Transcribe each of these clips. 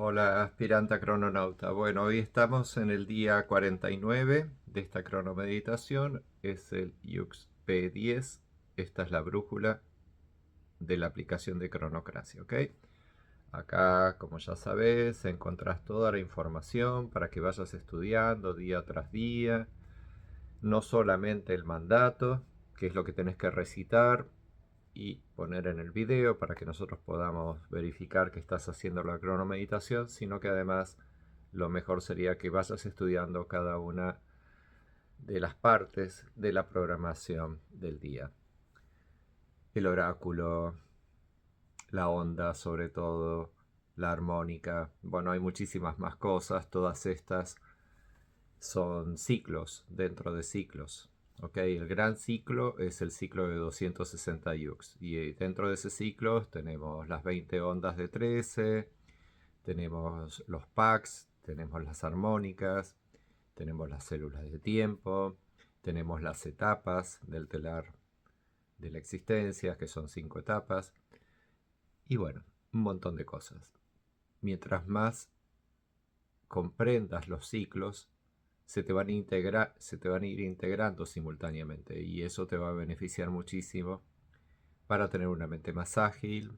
Hola, aspirante a crononauta. Bueno, hoy estamos en el día 49 de esta cronomeditación. Es el IUX P10. Esta es la brújula de la aplicación de Cronocracia, ¿ok? Acá, como ya sabes, encontrás toda la información para que vayas estudiando día tras día. No solamente el mandato, que es lo que tenés que recitar y poner en el video para que nosotros podamos verificar que estás haciendo la cronomeditación, sino que además lo mejor sería que vayas estudiando cada una de las partes de la programación del día. El oráculo, la onda sobre todo, la armónica, bueno, hay muchísimas más cosas, todas estas son ciclos dentro de ciclos. Okay, el gran ciclo es el ciclo de 260 yux y dentro de ese ciclo tenemos las 20 ondas de 13, tenemos los packs, tenemos las armónicas, tenemos las células de tiempo, tenemos las etapas del telar de la existencia, que son 5 etapas, y bueno, un montón de cosas. Mientras más comprendas los ciclos, se te van a ir integrando simultáneamente y eso te va a beneficiar muchísimo para tener una mente más ágil.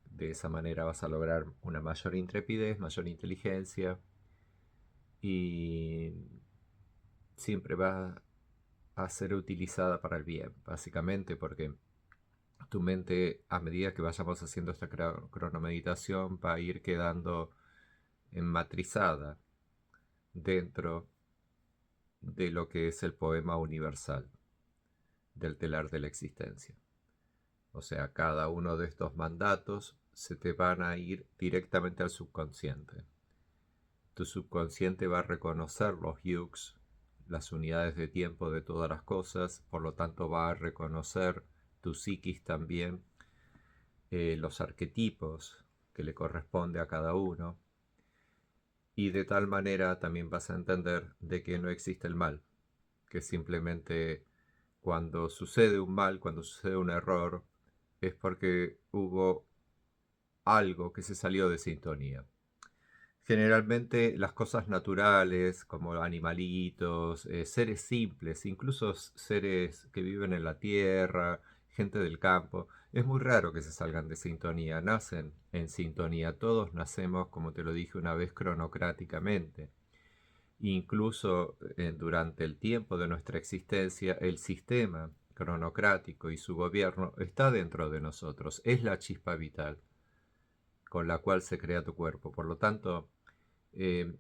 De esa manera vas a lograr una mayor intrepidez, mayor inteligencia y siempre va a ser utilizada para el bien, básicamente porque tu mente, a medida que vayamos haciendo esta cronomeditación, va a ir quedando enmatrizada dentro de lo que es el poema universal del telar de la existencia. O sea, cada uno de estos mandatos se te van a ir directamente al subconsciente. Tu subconsciente va a reconocer los yux, las unidades de tiempo de todas las cosas, por lo tanto va a reconocer tu psiquis también, los arquetipos que le corresponde a cada uno, y de tal manera también vas a entender de que no existe el mal, que simplemente cuando sucede un mal, cuando sucede un error, es porque hubo algo que se salió de sintonía. Generalmente las cosas naturales, como animalitos, seres simples, incluso seres que viven en la tierra, gente del campo, es muy raro que se salgan de sintonía, nacen en sintonía, todos nacemos, como te lo dije una vez, cronocráticamente. Incluso durante el tiempo de nuestra existencia, el sistema cronocrático y su gobierno está dentro de nosotros, es la chispa vital con la cual se crea tu cuerpo. Por lo tanto, eh,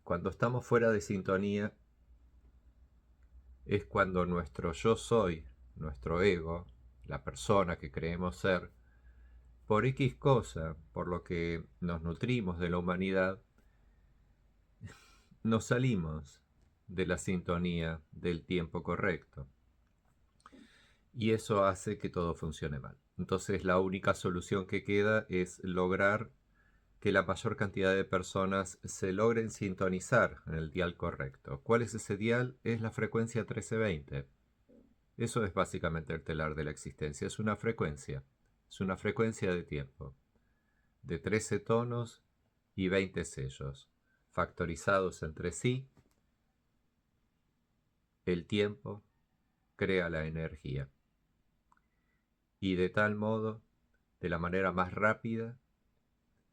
cuando estamos fuera de sintonía es cuando nuestro yo soy, nuestro ego, la persona que creemos ser, por X cosa, por lo que nos nutrimos de la humanidad, nos salimos de la sintonía del tiempo correcto. Y eso hace que todo funcione mal. Entonces la única solución que queda es lograr que la mayor cantidad de personas se logren sintonizar en el dial correcto. ¿Cuál es ese dial? Es la frecuencia 1320. Eso es básicamente el telar de la existencia. Es una frecuencia de tiempo, de 13 tonos y 20 sellos, factorizados entre sí. El tiempo crea la energía. Y de tal modo, de la manera más rápida,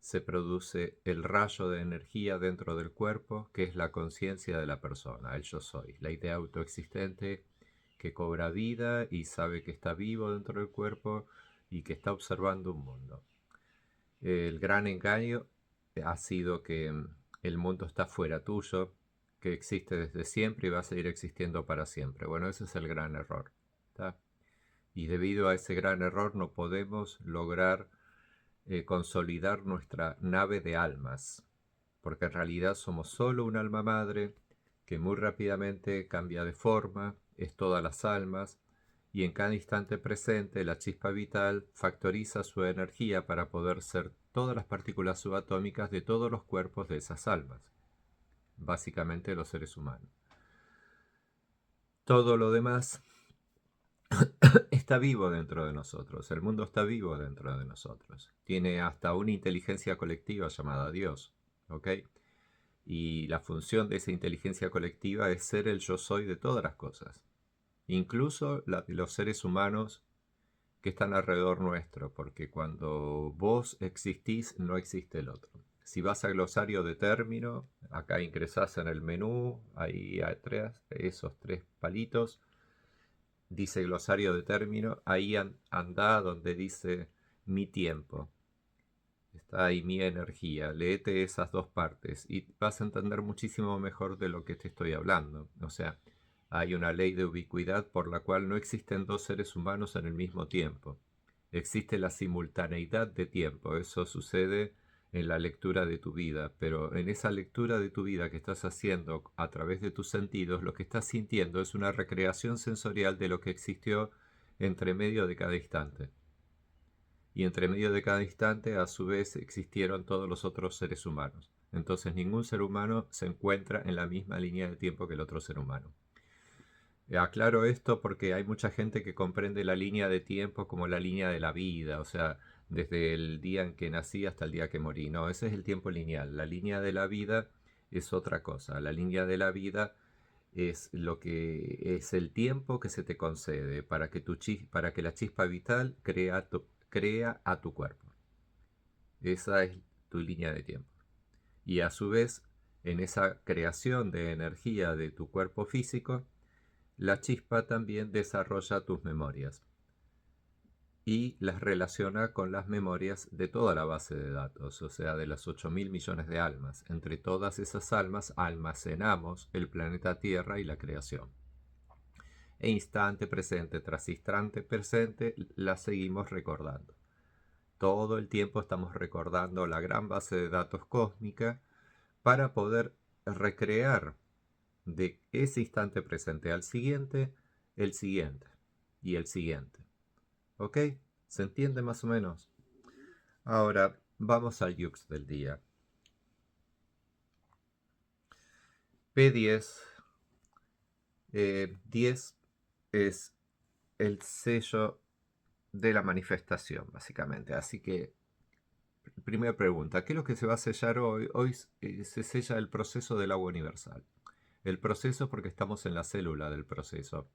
se produce el rayo de energía dentro del cuerpo, que es la conciencia de la persona, el yo soy, la idea autoexistente que cobra vida y sabe que está vivo dentro del cuerpo y que está observando un mundo. El gran engaño ha sido que el mundo está fuera tuyo, que existe desde siempre y va a seguir existiendo para siempre. Bueno, ese es el gran error, ¿tá? Y debido a ese gran error no podemos lograr consolidar nuestra nave de almas, porque en realidad somos solo un alma madre que muy rápidamente cambia de forma, es todas las almas, y en cada instante presente la chispa vital factoriza su energía para poder ser todas las partículas subatómicas de todos los cuerpos de esas almas, básicamente los seres humanos. Todo lo demás está vivo dentro de nosotros, el mundo está vivo dentro de nosotros. Tiene hasta una inteligencia colectiva llamada Dios, ¿ok? Y la función de esa inteligencia colectiva es ser el yo soy de todas las cosas, incluso la de los seres humanos que están alrededor nuestro, porque cuando vos existís no existe el otro. Si vas al glosario de término, acá ingresás en el menú, ahí atrás, esos tres palitos, dice glosario de término, ahí anda donde dice mi tiempo. Está ahí mi energía. Léete esas dos partes y vas a entender muchísimo mejor de lo que te estoy hablando. O sea, hay una ley de ubicuidad por la cual no existen dos seres humanos en el mismo tiempo. Existe la simultaneidad de tiempo. Eso sucede en la lectura de tu vida, pero en esa lectura de tu vida que estás haciendo a través de tus sentidos, lo que estás sintiendo es una recreación sensorial de lo que existió entre medio de cada instante. Y entre medio de cada instante, a su vez, existieron todos los otros seres humanos. Entonces, ningún ser humano se encuentra en la misma línea de tiempo que el otro ser humano. Aclaro esto porque hay mucha gente que comprende la línea de tiempo como la línea de la vida, o sea, desde el día en que nací hasta el día que morí. No, ese es el tiempo lineal. La línea de la vida es otra cosa. La línea de la vida es lo que es el tiempo que se te concede para que, para que la chispa vital crea a tu cuerpo. Esa es tu línea de tiempo. Y a su vez, en esa creación de energía de tu cuerpo físico, la chispa también desarrolla tus memorias y las relaciona con las memorias de toda la base de datos, o sea, de las 8.000 millones de almas. Entre todas esas almas almacenamos el planeta Tierra y la creación. E instante presente tras instante presente la seguimos recordando. Todo el tiempo estamos recordando la gran base de datos cósmica para poder recrear de ese instante presente al siguiente, el siguiente y el siguiente. ¿Ok? ¿Se entiende más o menos? Ahora vamos al Yux del día. P10. 10 es el sello de la manifestación, básicamente. Así que, primera pregunta, ¿qué es lo que se va a sellar hoy? Hoy se sella el proceso del agua universal. El proceso porque estamos en la célula del proceso.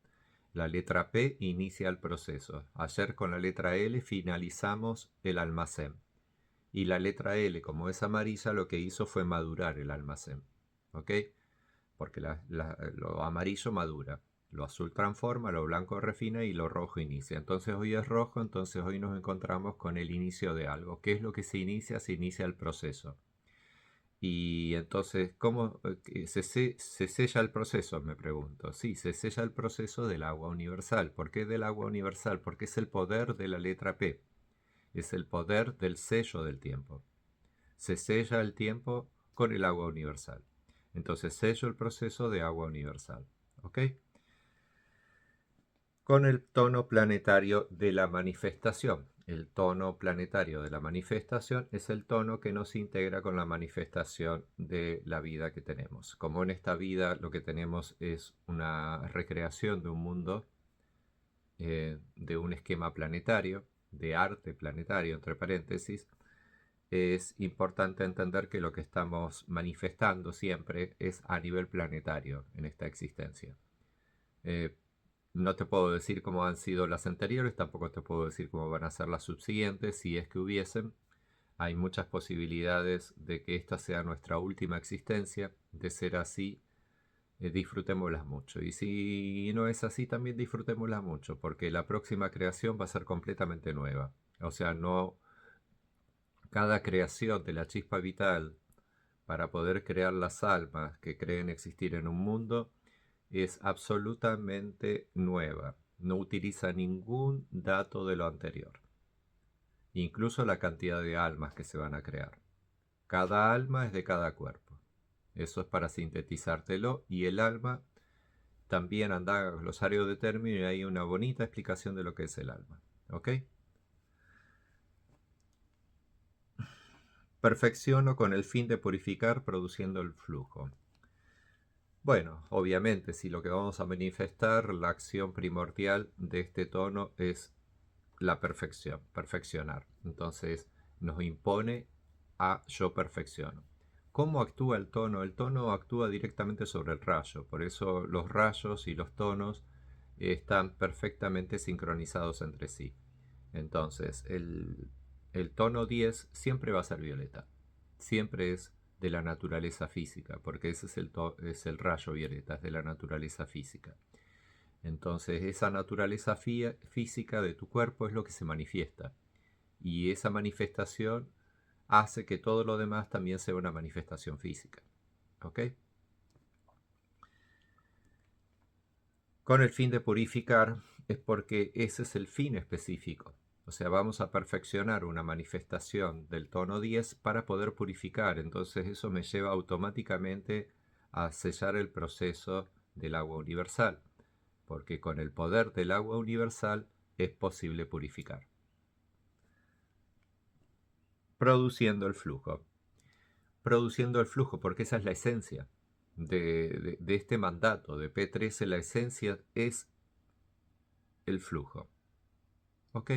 La letra P inicia el proceso. Ayer con la letra L finalizamos el almacén. Y la letra L, como es amarilla, lo que hizo fue madurar el almacén. ¿Ok? Porque lo amarillo madura. Lo azul transforma, lo blanco refina y lo rojo inicia. Entonces hoy es rojo, entonces hoy nos encontramos con el inicio de algo. ¿Qué es lo que se inicia? Se inicia el proceso. Y entonces, ¿cómo se sella el proceso? Me pregunto. Sí, se sella el proceso del agua universal. ¿Por qué del agua universal? Porque es el poder de la letra P. Es el poder del sello del tiempo. Se sella el tiempo con el agua universal. Entonces sello el proceso de agua universal. ¿Ok? Con el tono planetario de la manifestación. El tono planetario de la manifestación es el tono que nos integra con la manifestación de la vida que tenemos. Como en esta vida lo que tenemos es una recreación de un mundo, de un esquema planetario, de arte planetario, entre paréntesis, es importante entender que lo que estamos manifestando siempre es a nivel planetario en esta existencia. Eh, no te puedo decir cómo han sido las anteriores, tampoco te puedo decir cómo van a ser las subsiguientes, si es que hubiesen. Hay muchas posibilidades de que esta sea nuestra última existencia. De ser así, disfrutémoslas mucho. Y si no es así, también disfrutémoslas mucho, porque la próxima creación va a ser completamente nueva. O sea, no cada creación de la chispa vital para poder crear las almas que creen existir en un mundo es absolutamente nueva. No utiliza ningún dato de lo anterior. Incluso la cantidad de almas que se van a crear. Cada alma es de cada cuerpo. Eso es para sintetizártelo. Y el alma también anda a glosario de término y hay una bonita explicación de lo que es el alma. ¿Ok? Perfecciono con el fin de purificar produciendo el flujo. Bueno, obviamente, si lo que vamos a manifestar, la acción primordial de este tono es la perfección, perfeccionar. Entonces nos impone a yo perfecciono. ¿Cómo actúa el tono? El tono actúa directamente sobre el rayo, por eso los rayos y los tonos están perfectamente sincronizados entre sí. Entonces, el tono 10 siempre va a ser violeta. Siempre es de la naturaleza física, porque ese es el rayo violeta, es de la naturaleza física. Entonces, esa naturaleza física de tu cuerpo es lo que se manifiesta. Y esa manifestación hace que todo lo demás también sea una manifestación física. ¿Ok? Con el fin de purificar es porque ese es el fin específico. O sea, vamos a perfeccionar una manifestación del tono 10 para poder purificar. Entonces eso me lleva automáticamente a sellar el proceso del agua universal. Porque con el poder del agua universal es posible purificar. Produciendo el flujo. Produciendo el flujo, porque esa es la esencia de este mandato de P13. La esencia es el flujo. ¿Ok?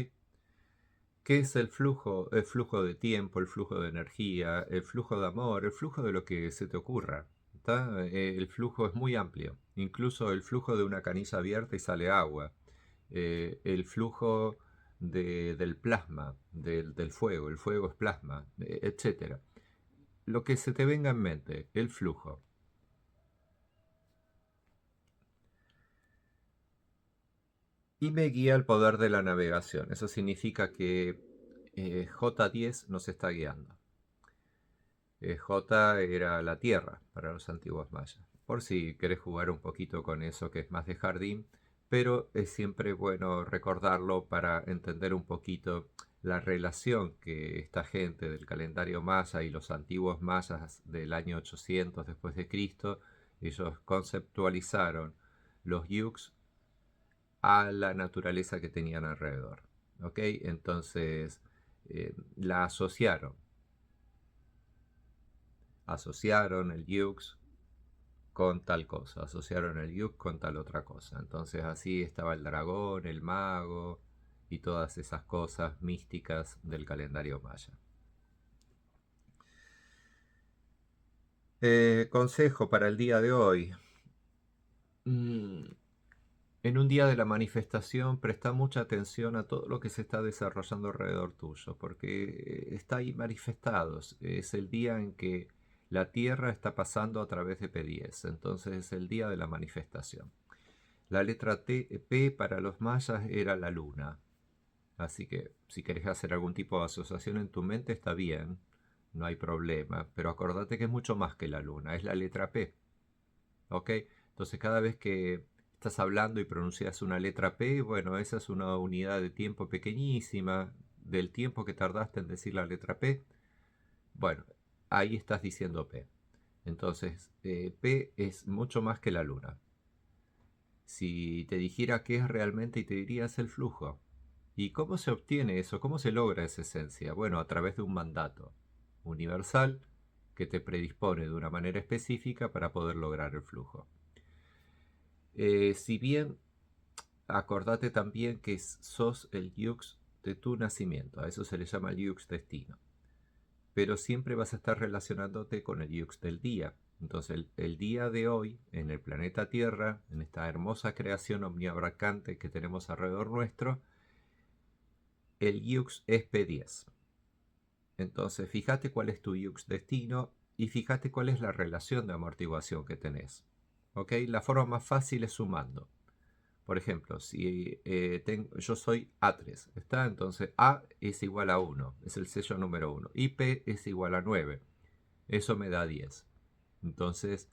¿Qué es el flujo? El flujo de tiempo, el flujo de energía, el flujo de amor, el flujo de lo que se te ocurra. ¿Está? El flujo es muy amplio. Incluso el flujo de una canilla abierta y sale agua. El flujo del plasma, del fuego. El fuego es plasma, etc. Lo que se te venga en mente, el flujo. Y me guía el poder de la navegación. Eso significa que J10 nos está guiando. J era la tierra para los antiguos mayas. Por si querés jugar un poquito con eso que es más de jardín, pero es siempre bueno recordarlo para entender un poquito la relación que esta gente del calendario maya y los antiguos mayas del año 800 después de Cristo, ellos conceptualizaron los yugs a la naturaleza que tenían alrededor. ¿Ok? Entonces la asociaron el Yux con tal cosa, asociaron el Yux con tal otra cosa. Entonces así estaba el dragón, el mago y todas esas cosas místicas del calendario maya. Consejo para el día de hoy. Mm, En un día de la manifestación, presta mucha atención a todo lo que se está desarrollando alrededor tuyo, porque está ahí manifestado. Es el día en que la Tierra está pasando a través de P10, entonces es el día de la manifestación. La letra P para los mayas era la luna, así que si querés hacer algún tipo de asociación en tu mente está bien, no hay problema, pero acordate que es mucho más que la luna, es la letra P. ¿Ok? Entonces cada vez que estás hablando y pronuncias una letra P, bueno, esa es una unidad de tiempo pequeñísima del tiempo que tardaste en decir la letra P. Bueno, ahí estás diciendo P. Entonces, P es mucho más que la luna. Si te dijera qué es realmente y te dirías el flujo. ¿Y cómo se obtiene eso? ¿Cómo se logra esa esencia? Bueno, a través de un mandato universal que te predispone de una manera específica para poder lograr el flujo. Si bien acordate también que sos el yux de tu nacimiento, a eso se le llama el yux destino, pero siempre vas a estar relacionándote con el yux del día. Entonces el día de hoy, en el planeta Tierra, en esta hermosa creación omniabarcante que tenemos alrededor nuestro, el yux es P10. Entonces fíjate cuál es tu yux destino y fíjate cuál es la relación de amortiguación que tenés. ¿Ok? La forma más fácil es sumando. Por ejemplo, si yo soy A3, ¿está? Entonces A es igual a 1, es el sello número 1, y P es igual a 9, eso me da 10. Entonces,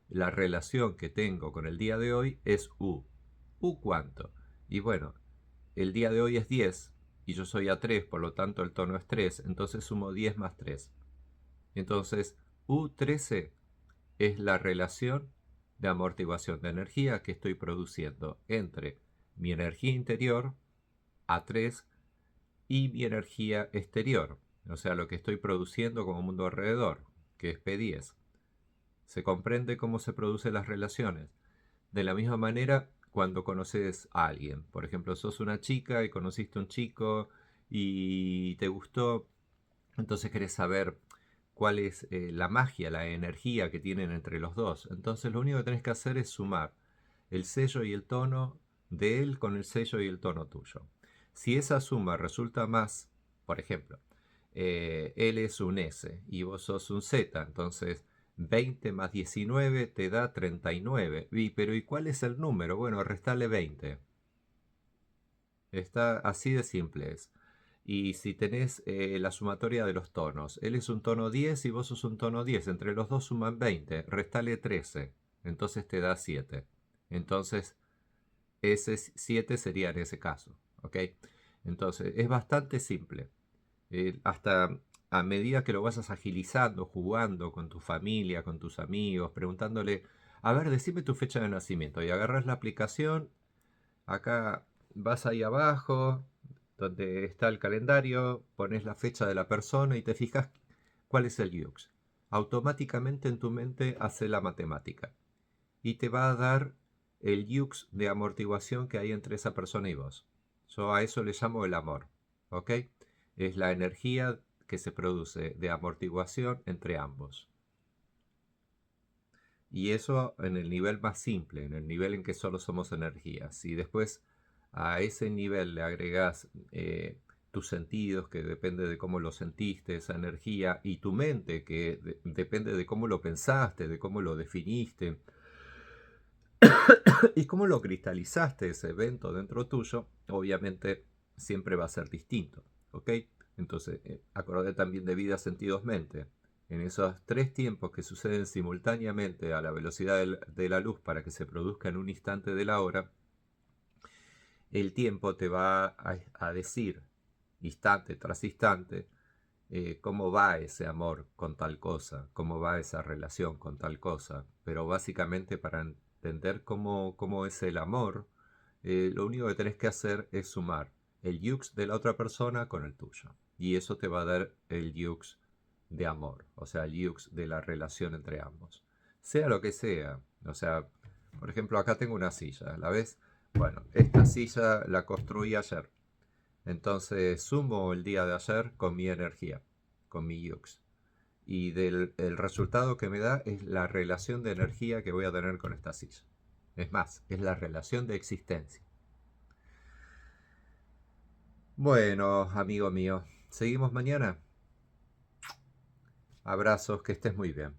la relación que tengo con el día de hoy es U. ¿U cuánto? Y bueno, el día de hoy es 10, y yo soy A3, por lo tanto el tono es 3, entonces sumo 10 más 3. Entonces, U13 es la relación de amortiguación de energía que estoy produciendo entre mi energía interior, A3, y mi energía exterior, o sea, lo que estoy produciendo como mundo alrededor, que es P10. Se comprende cómo se producen las relaciones. De la misma manera, cuando conoces a alguien, por ejemplo, sos una chica y conociste a un chico y te gustó, entonces querés saber cuál es la magia, la energía que tienen entre los dos. Entonces lo único que tenés que hacer es sumar el sello y el tono de él con el sello y el tono tuyo. Si esa suma resulta más, por ejemplo, él es un S y vos sos un Z, entonces 20 más 19 te da 39. Pero ¿y cuál es el número? Bueno, restale 20. Está así de simple es. Y si tenés la sumatoria de los tonos, él es un tono 10 y vos sos un tono 10, entre los dos suman 20, restale 13, entonces te da 7. Entonces, ese 7 sería en ese caso, ¿ok? Entonces, es bastante simple. Hasta a medida que lo vas agilizando, jugando con tu familia, con tus amigos, preguntándole, a ver, decime tu fecha de nacimiento, y agarras la aplicación. Acá vas ahí abajo, donde está el calendario, pones la fecha de la persona y te fijas cuál es el yux. Automáticamente en tu mente hace la matemática y te va a dar el yux de amortiguación que hay entre esa persona y vos. Yo a eso le llamo el amor, ¿ok? Es la energía que se produce de amortiguación entre ambos. Y eso en el nivel más simple, en el nivel en que solo somos energía. Si después a ese nivel le agregas tus sentidos, que depende de cómo lo sentiste, esa energía, y tu mente, que depende de cómo lo pensaste, de cómo lo definiste, y cómo lo cristalizaste ese evento dentro tuyo, obviamente siempre va a ser distinto, ¿ok? Entonces, acordé también de vida, sentidos, mente. En esos tres tiempos que suceden simultáneamente a la velocidad de la luz para que se produzca en un instante de la hora, el tiempo te va a decir, instante tras instante, cómo va ese amor con tal cosa, cómo va esa relación con tal cosa. Pero básicamente para entender cómo es el amor, lo único que tenés que hacer es sumar el yux de la otra persona con el tuyo. Y eso te va a dar el yux de amor, o sea, el yux de la relación entre ambos. Sea lo que sea, o sea, por ejemplo, acá tengo una silla, ¿la ves? Bueno, esta silla la construí ayer. Entonces sumo el día de ayer con mi energía, con mi yux. Y el resultado que me da es la relación de energía que voy a tener con esta silla. Es más, es la relación de existencia. Bueno, amigo mío, ¿seguimos mañana? Abrazos, que estés muy bien.